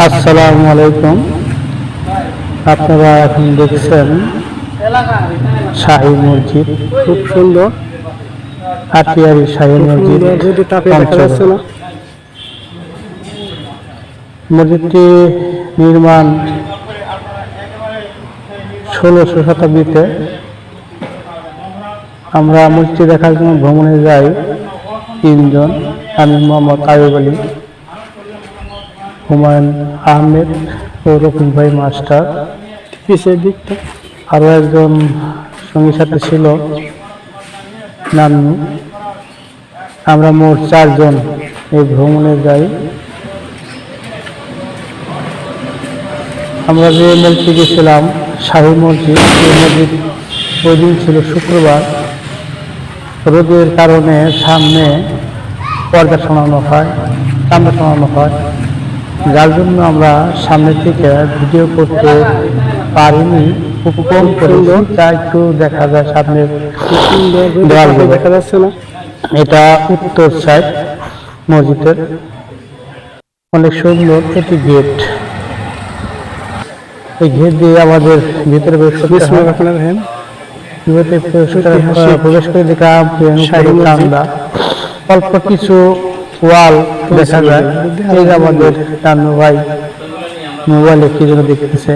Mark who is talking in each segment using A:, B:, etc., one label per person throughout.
A: আসসালামু আলাইকুম। আপনারা এখন দেখছেন শাহী মসজিদ, খুব সুন্দর হাতিয়ারি শাহী মসজিদ। মসজিদটি নির্মাণ 1600 শতাব্দীতে। আমরা মসজিদ দেখার জন্য ভ্রমণে যাই তিনজন, আমি মোহাম্মদ আয়ুব আলী, হুমায়ুন আহমেদ ও রফিক ভাই মাস্টার। পিছের দিকটা আরো একজন সঙ্গী সাথে ছিল নান্নু। আমরা মোট 4 জন এই ভ্রমণে যাই। আমরা যে মসজিদে গেছিলাম শাহী মসজিদ, এই মসজিদ ওই দিন ছিল শুক্রবার। রোদের কারণে সামনে পর্দা টানানো হয়, যার জন্য আমরা সামনে থেকে ভিডিও করতে পারিনি। খুব কম করে যা একটু দেখা যায় সামনে দেখা যাচ্ছে না। এটা উত্তর সাইড মসজিদের, অনেক সুন্দর একটি গেট। এই গেট দিয়ে আমাদের ভিতরে প্রবেশ করে দেখলাম ঠান্ডা, অল্প কিছু ওয়াল দেখা যায়। এই আমাদের নানু ভাই মোবাইলে কি যেন দেখতেছে।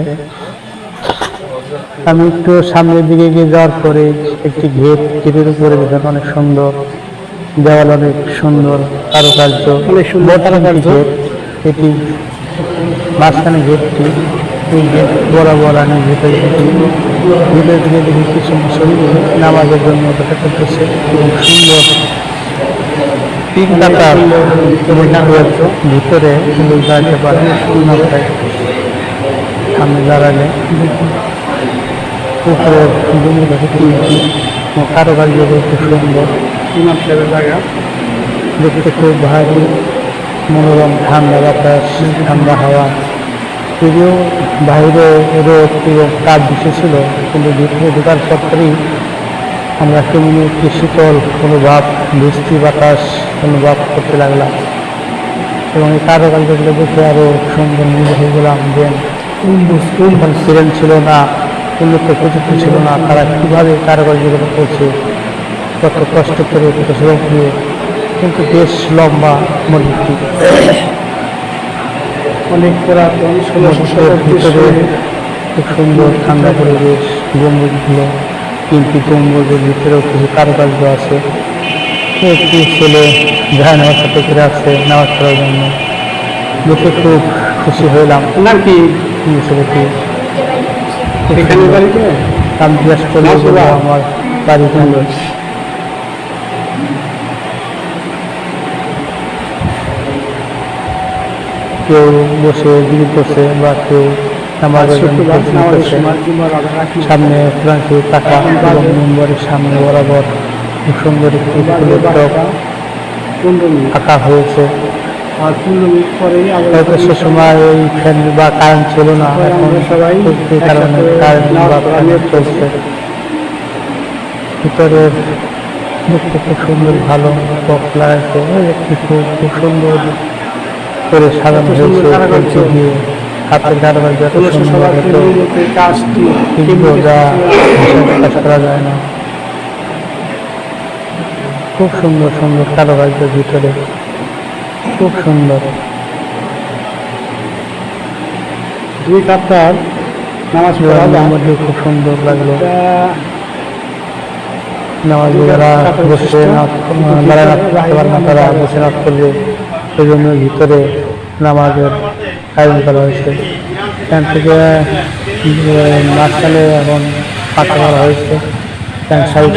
A: আমি একটু সামনের দিকে গিয়ে যাওয়ার পরে একটি গেটের উপরে দেখেন অনেক সুন্দর দেওয়াল, অনেক সুন্দর কারুকার্য, গেট। এটি মাঝখানে গেটটি, এই গেট বরাবর আমি ভিতরে দিকে দেখি কিছু মুসলিম নামাজের জন্য অপেক্ষা করতেছে এবং সুন্দর 3 কাতার ভিতরে লোক দাঁড়াতে পারে। সামনে দাঁড়ালে উপরে কারুকার্য খুব সুন্দর, দেখতে খুব ভারী মনোরম, ঠান্ডা বাতাস, ঠান্ডা হাওয়া। যদিও বাইরে রোদ এবং তাপ ছিল, কিন্তু ভিতরে ঢোকার পরই আমরা কেমন একটি শীতল অনুভব, বৃষ্টি বাতাস অনুভব করতে লাগলাম এবং এই কারুকার্যগুলো দেখে আরো সুন্দর মনে হয়ে গেলাম যে সিরেন ছিল না, উন্নত প্রযুক্তি ছিল না, তারা কীভাবে কারুকার্যগুলো করছে, কত কষ্ট করে, কত শ্রম দিয়ে। কিন্তু বেশ লম্বা মসজিদটি, অনেক পুরাতন, 1600 ভিতরে খুব সুন্দর ঠান্ডা পরিবেশ। গম্বুজগুলো, 3টি গম্বুজের ভিতরেও কিছু কারুকার্য আছে। একটি ছেলে যায় নামাজ সাথে করে আছে নামাজ পড়ার জন্য, দেখে খুব খুশি হইলাম। নাকি ছেলেটি আমি জিজ্ঞাস করবো আমার বাড়ি কেন। কেউ বসে জিজ্ঞেস করছে বা কেউ নামাজের জন্য সামনে ফ্রান্সের টাকা এবং মেম্বারের সামনে বরাবর খুব সুন্দর একটি ফুলের টব আঁকা হয়েছে। হয়তো সে সময় এই ফ্যান বা কারেন্ট ছিল না, এখন কারণে কারেন্ট বা ফ্যান চলছে। ভিতরে দেখতে খুব সুন্দর, ভালো বক্স লাগাইছে, খুব সুন্দর করে সাজানো হয়েছে দিয়ে হাতের কারুকার্য এত সুন্দর, যা কাজ করা যায় না। খুব সুন্দর সুন্দর কারুকার্য ভিতরে, খুব সুন্দর। 2 কাতার নামাজ পড়ার মধ্যে খুব সুন্দর লাগলো। নামাজ যারা বসে দাঁড়ায় না তারা বসে নাচ করবে, সেই জন্য ভিতরে নামাজের আয়োজন করা হয়েছে। এখান থেকে মাঝখানে এখন পাকা করা হয়েছে, সারি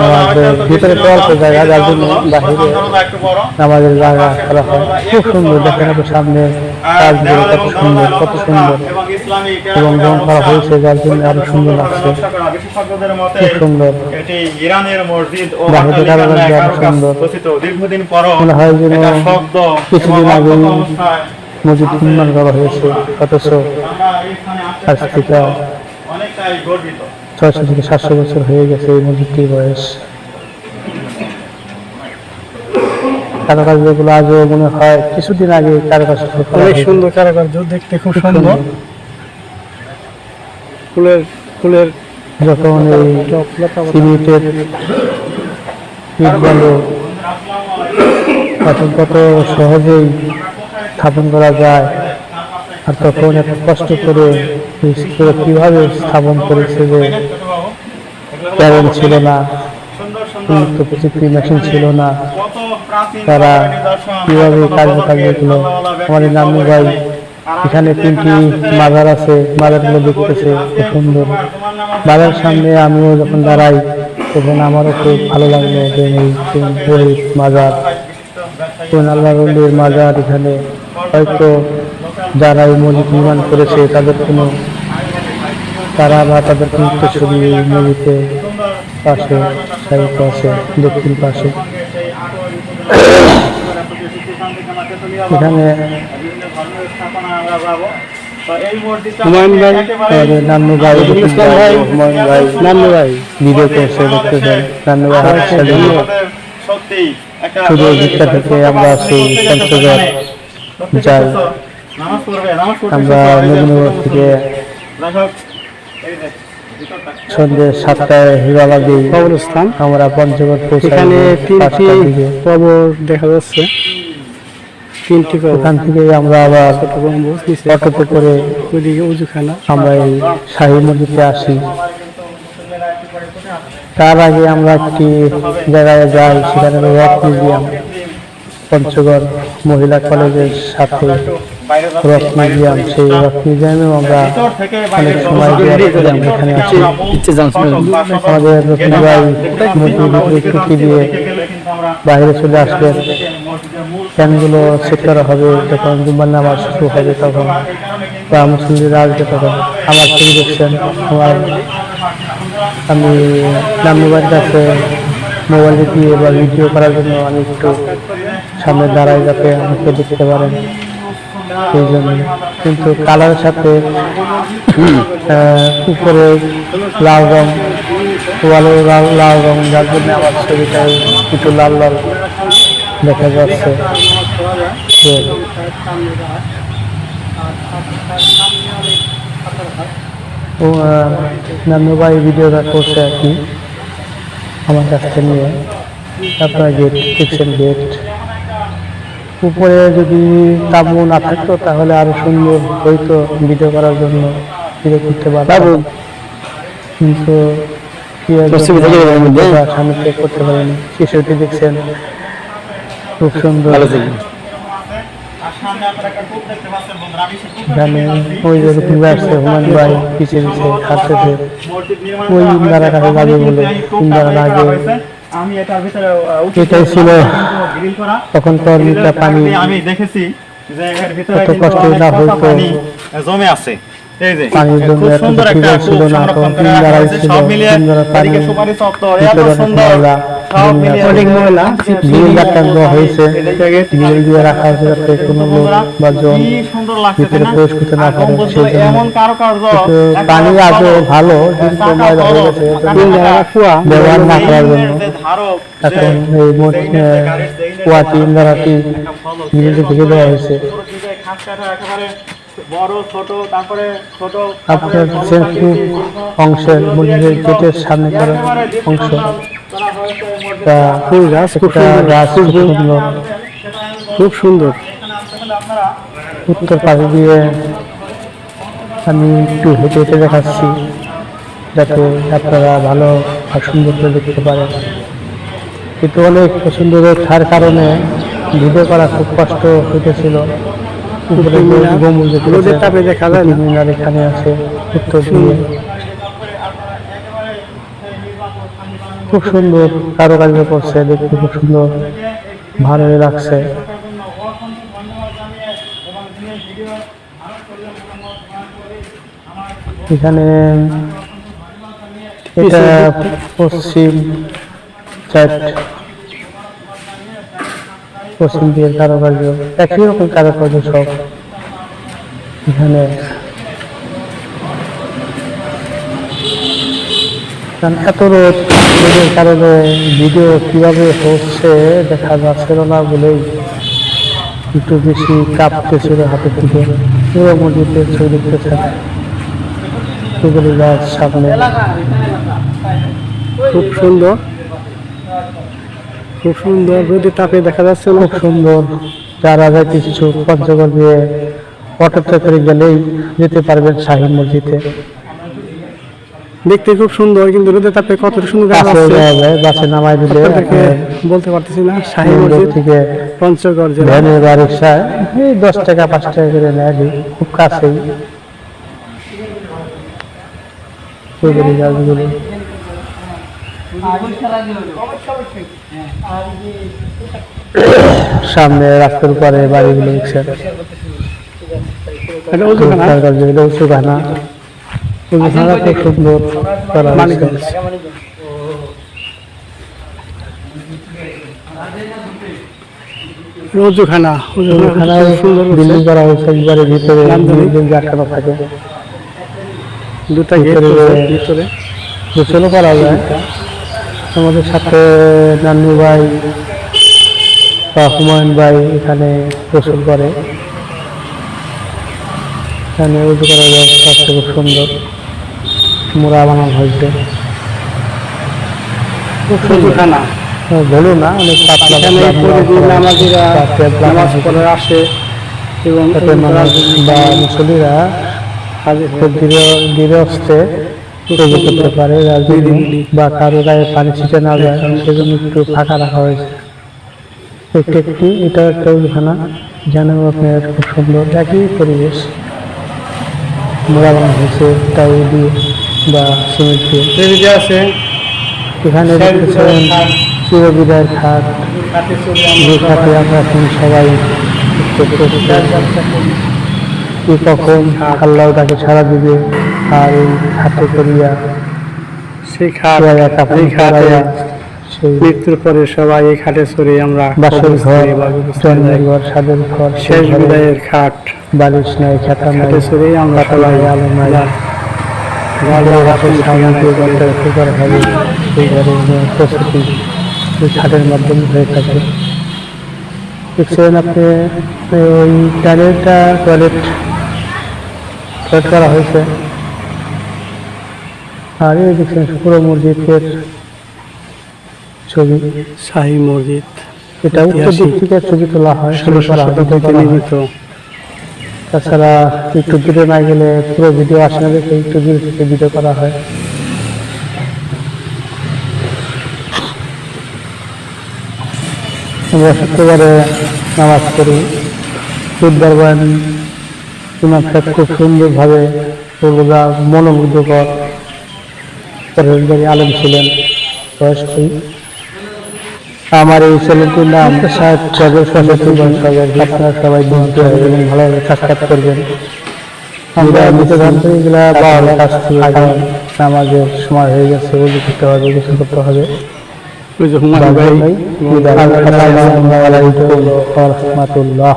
A: নামাজের ভিতরে তো অল্প জায়গা, যার জন্য বাহিরে নামাজের জায়গা করা হয়। খুব সুন্দর দেখেন, সামনে কাজগুলো কত সুন্দর এবং রং করা হয়েছে, যার জন্য আরো সুন্দর লাগছে। খুব সুন্দর বাহিরে কারুকার্য আরো সুন্দর। মনে হয় যেন কিছুদিন আগে মসজিদ নির্মাণ করা হয়েছে, অথচ আজ থেকে 600 থেকে 700 বছর হয়ে গেছে এই মসজিদটির বয়স। কারুকার্যগুলো আজও মনে হয় কিছুদিন আগে কারুকার্য
B: অনেক সুন্দর কারুকার্য, দেখতে খুব সুন্দর। ফুলের ফুলের
A: যখন এই সিমেন্টের ইট বালু এখন কত সহজেই স্থাপন করা যায়, আর তখন এত কষ্ট করে কিভাবে স্থাপন করেছে, যে ক্যারেন্ট ছিল না, উন্নত প্রযুক্তি মেশিন ছিল না, তারা কিভাবে কার্যগুলো। আমাদের নানু ভাই এখানে 3টি মাজার আছে, মাজারগুলো দেখতেছে খুব সুন্দর। বাজার সামনে আমিও যখন দাঁড়াই তখন আমারও খুব ভালো লাগলো যে এই মাজার, আল্লাহর মাজার। এখানে হয়তো যারা এই মসজিদ নির্মাণ করেছে তাদের কোনো তারা বা তাদের উত্তরসূরি এই মসজিদে পাশে সাহিত্য আছে দক্ষিণ পাশে। এখানে হুমায়ুন ভাই, নান্নু ভাই, হুমায়ুন ভাই, নান্নু ভাই ভিডিও করছে, দেখতেছেন নান্নু ভাই হাত চালিয়ে। শুধু ভিক্ষা থেকে আমরা সেই পঞ্চগড় যাই, আমরা নবীনগর থেকে সন্ধ্যে 7টায় হিরাবাদী
B: কবরস্থান,
A: আমরা পঞ্চগড় পৌঁছাই।
B: এখানে 3টি কবর দেখা যাচ্ছে, 3টি কবর।
A: ওখান থেকে আমরা আবার অটোতে করে
B: ওইদিকে উজুখানা,
A: আমরা এই শাহী মসজিদে আসি। তার আগে আমরা একটি জায়গায় যাই, সেখানে রক মিউজিয়াম, পঞ্চগড় মহিলা কলেজের সাথে রক মিউজিয়াম। সেই রক মিউজিয়ামেও আমরা অনেক সময় এখানে আছি। আমাদের রফিক ভাই মসজিদে টুকি দিয়ে বাইরে চলে আসবেন। ফ্যানগুলো সেট করা হবে, যখন জুম্মার নামাজ শুরু হবে তখন বা মুসলিমরা আসবে তখন। আমার ছবি দেখছেন, আমি নান্নুবার কাছে মোবাইল দিয়ে বা ভিডিও করার জন্য আমি একটু সামনে দাঁড়াই যাতে আমাকে দেখতে পারেন, সেই জন্য। কিন্তু কালারের সাথে উপরে লাল রং, ওয়ালেও লাল রং, যার জন্য আমার ছবিটাই একটু লাল লাল দেখা যাচ্ছে। ও নান্নু ভাই ভিডিওটা করছে আর কি আমার কাছ থেকে নিয়ে। আপনার গেট দেখছেন, গেট উপরে যদি তাবু না থাকতো তাহলে আরো সুন্দর হইতো ভিডিও করার জন্য, ভিডিও করতে পারতাম, কিন্তু সামনে থেকে করতে পারিনি। শিশুটি দেখছেন খুব সুন্দর। এখানে ওই যে আসছে হুমায়ুন ভাই পিছিয়ে পিছিয়ে হাঁটতেছে, ওই ইন্দারা কাছে যাবে বলে ইন্দারা আগে। এটাই ছিল তখনকার পানি,
C: আমি দেখেছি যে এর ভিতরে
A: কত কষ্ট না হইতো,
C: জমে আছে। এই যে
A: পানির জন্য এত সুবিধা ছিল না, তখন ইন্দারাই ছিল। ইন্দারা পানি ভিতরে সুন্দর অনেক ময়লা হয়েছে, গিয়ে দিয়ে রাখা হয়েছে যাতে কোনো লোক বা জন ভিতরে প্রবেশ করতে না পারে। সেই জন্য পানি আজও ভালো, কিন্তু ময়লা হয়ে গেছে ব্যবহার না করার জন্য। এখন এই কুয়াটি ইন্দারাটি গিরিতে ঢেকে দেওয়া হয়েছে। আপনার অংশের মন্দিরের গেটের সামনে করা অংশ ফুল গাছ, খুব সুন্দর। উত্তর পাশে দিয়ে আমি একটু হেঁটে হেঁটে দেখাচ্ছি যাতে আপনারা ভালো আর সুন্দর করে দেখতে পারেন। কিন্তু অনেক সুন্দর থাকার কারণে ভিডিও করা খুব কষ্ট হইতেছিল। রোদের তাপে দেখা যায় না, মিনার এখানে আছে উত্তর দিয়ে। খুব সুন্দর কারুকার্য করছে, দেখতে খুব সুন্দর, ভালোই লাগছে। এখানে এটা পশ্চিম সাইড, পশ্চিম দিকের কারুকার্য, একই রকম কারুকার্য সব এখানে। কারণ এত রোদের কারণে ভিডিও কিভাবে হচ্ছে দেখা যাচ্ছিল না বলেই একটু বেশি কাঁপতেছিল হাতের থেকে। পুরো মসজিদের ছবি দেখতেছেন, সুগরি গাছ সামনে।
B: খুব সুন্দর, খুব সুন্দর। রোদের তাপে দেখা যাচ্ছে না।
A: খুব সুন্দর। যারা যাইতে কিছু পঞ্চগড় দিয়ে অটোতে করে গেলেই যেতে পারবেন শাহী মসজিদে।
B: দেখতে খুব সুন্দর, কিন্তু রোদের তাপে কত সুন্দর দেখা
A: বাসে
B: যাচ্ছে
A: যাওয়া যায়, বাসে নামাই দিলে
B: আপনাদেরকে বলতে পারতেছি না। শাহী মসজিদ
A: থেকে
B: পঞ্চগড় জেলা।
A: ভ্যানে বা রিক্সায় এই 10 টাকা 5 টাকা করে নেয়, খুব কাছেই সুগরি গাছগুলো। সামনে রাস্তার উপরে বাড়িগুলো দেখছেন,
B: এটা ওজুখানা,
A: উঁচুখানা। উঁচুখানা খুব সুন্দর করা হয়েছে।
B: মানিকগঞ্জ। ওজুখানা, ওজুখানা খুব সুন্দর
A: বিল্ডিং
B: হচ্ছে।
A: করা হয়েছে একবারে ভিতরে,
B: নান্দনিক।
A: বিল্ডিং আটকানো থাকে।
B: দুটা গেট ভিতরে।
A: গোসলও করা যায়। আমাদের সাথে নান্নু ভাই বা হুমায়ুন ভাই এখানে গোসল করে। এখানে উঁচু করার ব্যবস্থা আছে, খুব সুন্দর মোড়া বানানো হয়েছে। খুব সুন্দর।
B: ওজুখানা,
A: বলো না, অনেক পাতলা
B: এখানে প্রতিদিন নামাজিরা নামাজ পড়ে আসে এবং
A: বা মুসলিরা
B: হাজির
A: খুব
B: হয়ে
A: ধীরে তৈরি করতে পারে, রাজনীতি বা কারো গায়ে পানি ছিটে না যায় সেজন্য একটু ফাঁকা রাখা হয়েছে। এটা একটা উজুখানা, জানেন আপনার, খুব সুন্দর একই পরিবেশ। মোড়া বানানো হয়েছে টাই দিয়ে বা সিমেন্ট দিয়ে।
B: টেবিলে আছে
A: এখানে দেখতেছেন চিরবিদায়ের খাট, যে খাটে আমরা এখন সবাই কি কখন আল্লাহ তাকে ছাড়া দিবে, আর এই খাটে করিয়া
B: সেই খাট,
A: পেয়ারা কাপড়
B: এই খাটে
A: পরাইয়া সেই
B: মৃত্যুর পরে সবাই এই খাটে চড়ে আমরা
A: বাসের ঘর,
B: কবরস্থানে বা কবরস্থানে
A: জন্মের
B: যাই।
A: ঘর, সাদের ঘর,
B: শেষ
A: সেই ঘরে
B: বিদায়ের খাট,
A: বালিশ নাই, খাতা নাই,
B: খাটে চড়েই আমরা
A: পাতা
B: সবাই
A: নাই, আলো নাই।
B: রাতের
A: সামনে দিয়ে ঘরটা রেখে করা হবে, সেই ঘরের প্রস্তুতি ওই খাটের মাধ্যমে হয়ে থাকে। দেখছেন আপনি ওই টয়লেট করা হয়েছে। আর এই দেখছেন পুরো মসজিদের ছবি।
B: শাহী মসজিদ
A: এটা উত্তর দিক থেকে ছবি তোলা হয়,
B: 1600 শতাব্দীতে নির্মিত।
A: তাছাড়া একটু দূরে না গেলে পুরো ভিডিও আসে না, দেখে একটু দূরে থেকে ভিডিও করা হয়। আমরা শুক্রবারে নামাজ পড়ি। বুধবার বয়ান ইমাম সাহেব খুব সুন্দরভাবে মনোমুগ্ধকর পরেশবাড়ি আলেম ছিলেন, বয়স্ক। আমার এই চ্যানেলটির নাম সাহেব সজল সচেতন। আপনারা সবাই বুঝতে এবং ভালোভাবে সাক্ষাৎ করবেন। আমরা এগুলা বাবার কাছ থেকে নামাজের সময় হয়ে গেছে, ওযু করতে হবে, গোসল করতে হবে।
B: ওই যে হুমায়ুন ভাই
A: আসসালামু আলাইকুম ওয়া রাহমাতুল্লাহ।